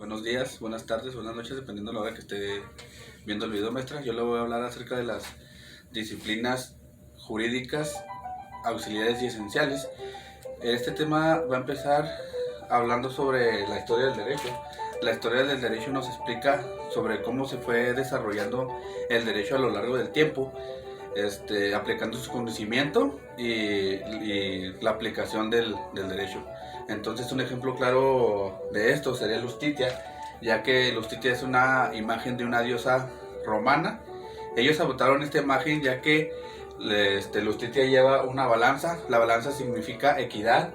buenos días, buenas tardes, buenas noches, dependiendo de la hora que esté viendo el video, maestra. Yo le voy a hablar acerca de las disciplinas jurídicas auxiliares y esenciales. Este tema va a empezar hablando sobre la historia del derecho. La historia del derecho nos explica sobre cómo se fue desarrollando el derecho a lo largo del tiempo, aplicando su conocimiento y la aplicación del derecho. Entonces, un ejemplo claro de esto sería Lustitia, ya que Lustitia es una imagen de una diosa romana. Ellos adoptaron esta imagen ya que Lustitia lleva una balanza. La balanza significa equidad,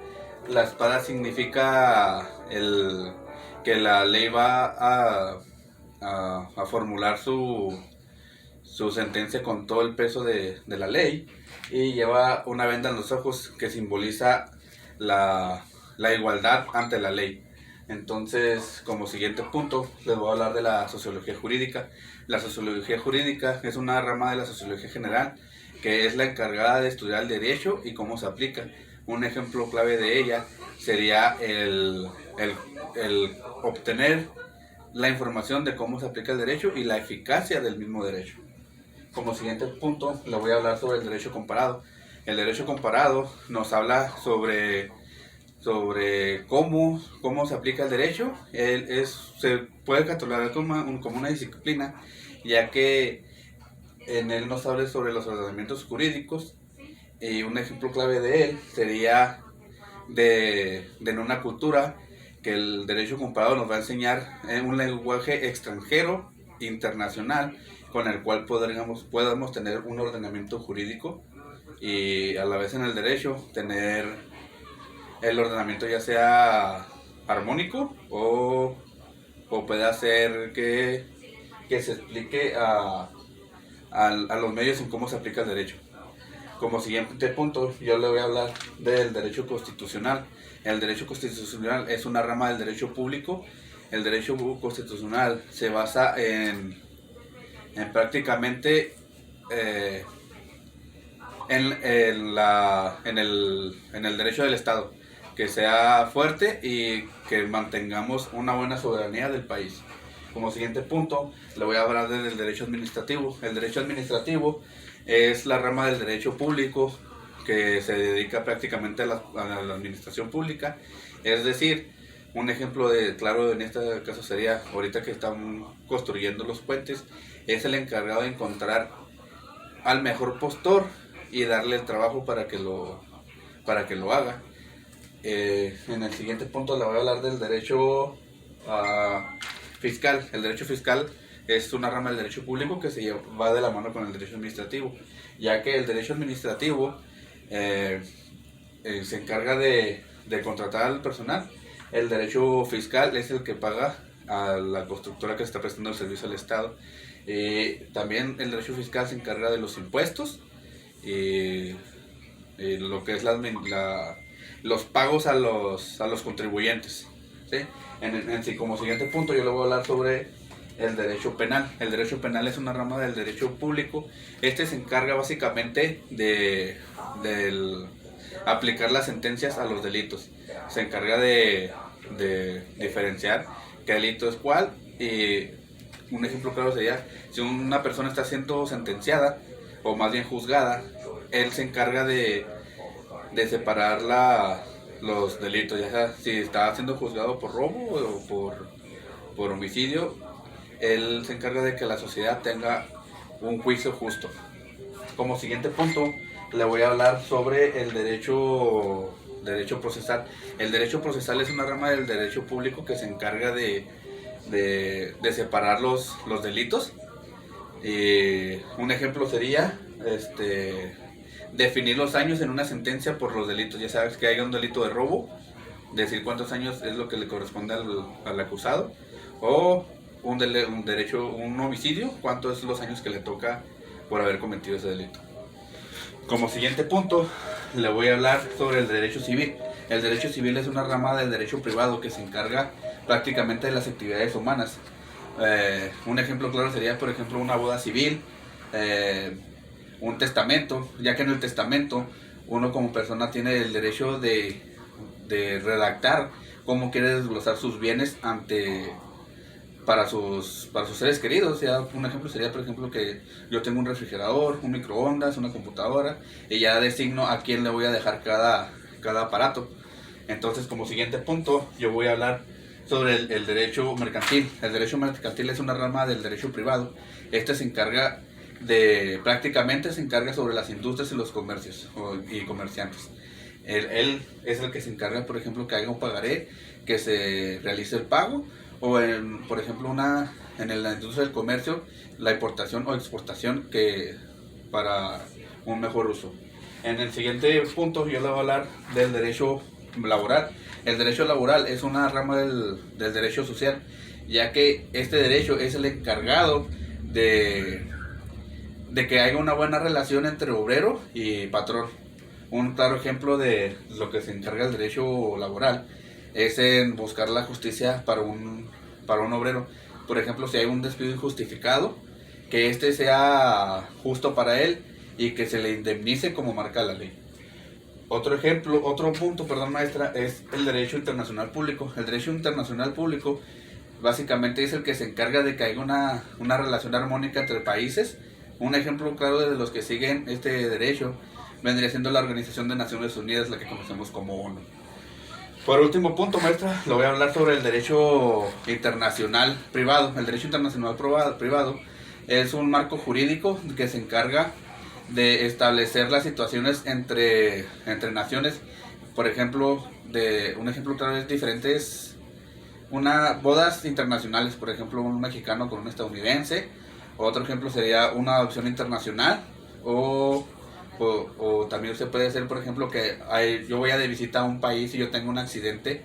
la espada significa que la ley va a formular su sentencia con todo el peso de la ley, y lleva una venda en los ojos que simboliza la igualdad ante la ley. Entonces, como siguiente punto, les voy a hablar de la sociología jurídica. La sociología jurídica es una rama de la sociología general que es la encargada de estudiar el derecho y cómo se aplica. Un ejemplo clave de ella sería el obtener la información de cómo se aplica el derecho y la eficacia del mismo derecho. Como siguiente punto, le voy a hablar sobre el derecho comparado. El derecho comparado nos habla sobre cómo se aplica el derecho. Se puede catalogar como una disciplina, ya que en él nos habla sobre los ordenamientos jurídicos, y un ejemplo clave de él sería de una cultura, que el derecho comparado nos va a enseñar un lenguaje extranjero, internacional, con el cual podamos tener un ordenamiento jurídico, y a la vez en el derecho tener el ordenamiento ya sea armónico o puede hacer que se explique a los medios en cómo se aplica el derecho. Como siguiente punto, yo le voy a hablar del derecho constitucional. El derecho constitucional es una rama del derecho público. El derecho constitucional se basa en prácticamente en el derecho del Estado, que sea fuerte y que mantengamos una buena soberanía del país. Como siguiente punto, le voy a hablar del derecho administrativo. El derecho administrativo es la rama del derecho público que se dedica prácticamente a la administración pública. Es decir, un ejemplo claro en este caso sería, ahorita que están construyendo los puentes, es el encargado de encontrar al mejor postor y darle el trabajo para que lo haga. En el siguiente punto le voy a hablar del derecho fiscal. El derecho fiscal es una rama del derecho público que va de la mano con el derecho administrativo, ya que el derecho administrativo se encarga de contratar al personal. El derecho fiscal es el que paga a la constructora que está prestando el servicio al Estado. También el derecho fiscal se encarga de los impuestos y lo que es los pagos a los contribuyentes, ¿sí? Como siguiente punto, yo le voy a hablar sobre el derecho penal. El derecho penal es una rama del derecho público. Se encarga básicamente de aplicar las sentencias a los delitos. Se encarga de diferenciar qué delito es cuál. Y un ejemplo claro sería, si una persona está siendo sentenciada, o más bien juzgada, él se encarga de separar los delitos, ya sea si está siendo juzgado por robo o por homicidio. Él se encarga de que la sociedad tenga un juicio justo. Como siguiente punto, le voy a hablar sobre el derecho procesal. El derecho procesal es una rama del derecho público que se encarga de separar los delitos. Un ejemplo sería definir los años en una sentencia por los delitos. Ya sabes que haya un delito de robo, decir cuántos años es lo que le corresponde al acusado, o un homicidio, cuántos es los años que le toca por haber cometido ese delito. Como siguiente punto, le voy a hablar sobre el derecho civil. El derecho civil es una rama del derecho privado que se encarga prácticamente de las actividades humanas. Un ejemplo claro sería, por ejemplo, una boda civil, un testamento, ya que en el testamento uno como persona tiene el derecho de redactar cómo quiere desglosar sus bienes ante para sus seres queridos. Ya un ejemplo sería, por ejemplo, que yo tengo un refrigerador, un microondas, una computadora, y ya designo a quién le voy a dejar cada aparato. Entonces, como siguiente punto, yo voy a hablar sobre el derecho mercantil. El derecho mercantil es una rama del derecho privado. Este se encarga prácticamente se encarga sobre las industrias y los comercios y comerciantes. Él es el que se encarga, por ejemplo, que haya un pagaré, que se realice el pago, o por ejemplo, en la industria del comercio, la importación o exportación para un mejor uso. En el siguiente punto yo le voy a hablar del derecho laboral. El derecho laboral es una rama del derecho social, ya que este derecho es el encargado de que haya una buena relación entre obrero y patrón. Un claro ejemplo de lo que se encarga el derecho laboral es en buscar la justicia para un obrero. Por ejemplo, si hay un despido injustificado, que este sea justo para él y que se le indemnice como marca la ley. Otro punto, perdón, maestra, es el derecho internacional público. El derecho internacional público básicamente es el que se encarga de que haya una relación armónica entre países. Un ejemplo claro de los que siguen este derecho vendría siendo la Organización de Naciones Unidas, la que conocemos como ONU. Por último punto, maestra, le voy a hablar sobre el derecho internacional privado. El derecho internacional privado es un marco jurídico que se encarga de establecer las situaciones entre naciones. Por ejemplo, un ejemplo claro es diferentes bodas internacionales, por ejemplo, un mexicano con un estadounidense. Otro ejemplo sería una adopción internacional, o también se puede hacer, por ejemplo, que yo voy a de visita a un país y yo tengo un accidente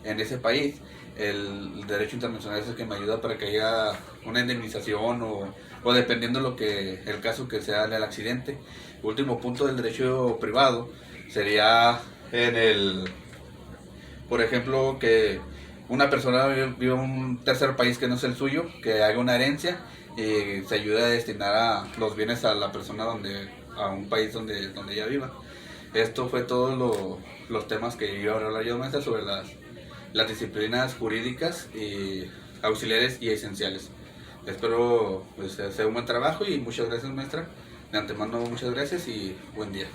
en ese país. El derecho internacional es el que me ayuda para que haya una indemnización o dependiendo el caso que sea del accidente. Último punto del derecho privado sería por ejemplo, que una persona vive en un tercer país que no es el suyo, que haga una herencia y se ayude a destinar los bienes a la persona a un país donde ella viva. Esto fue todos los temas que iba a hablar yo, maestra, sobre las disciplinas jurídicas y auxiliares y esenciales. Espero pues, hacer un buen trabajo y muchas gracias, maestra. De antemano, muchas gracias y buen día.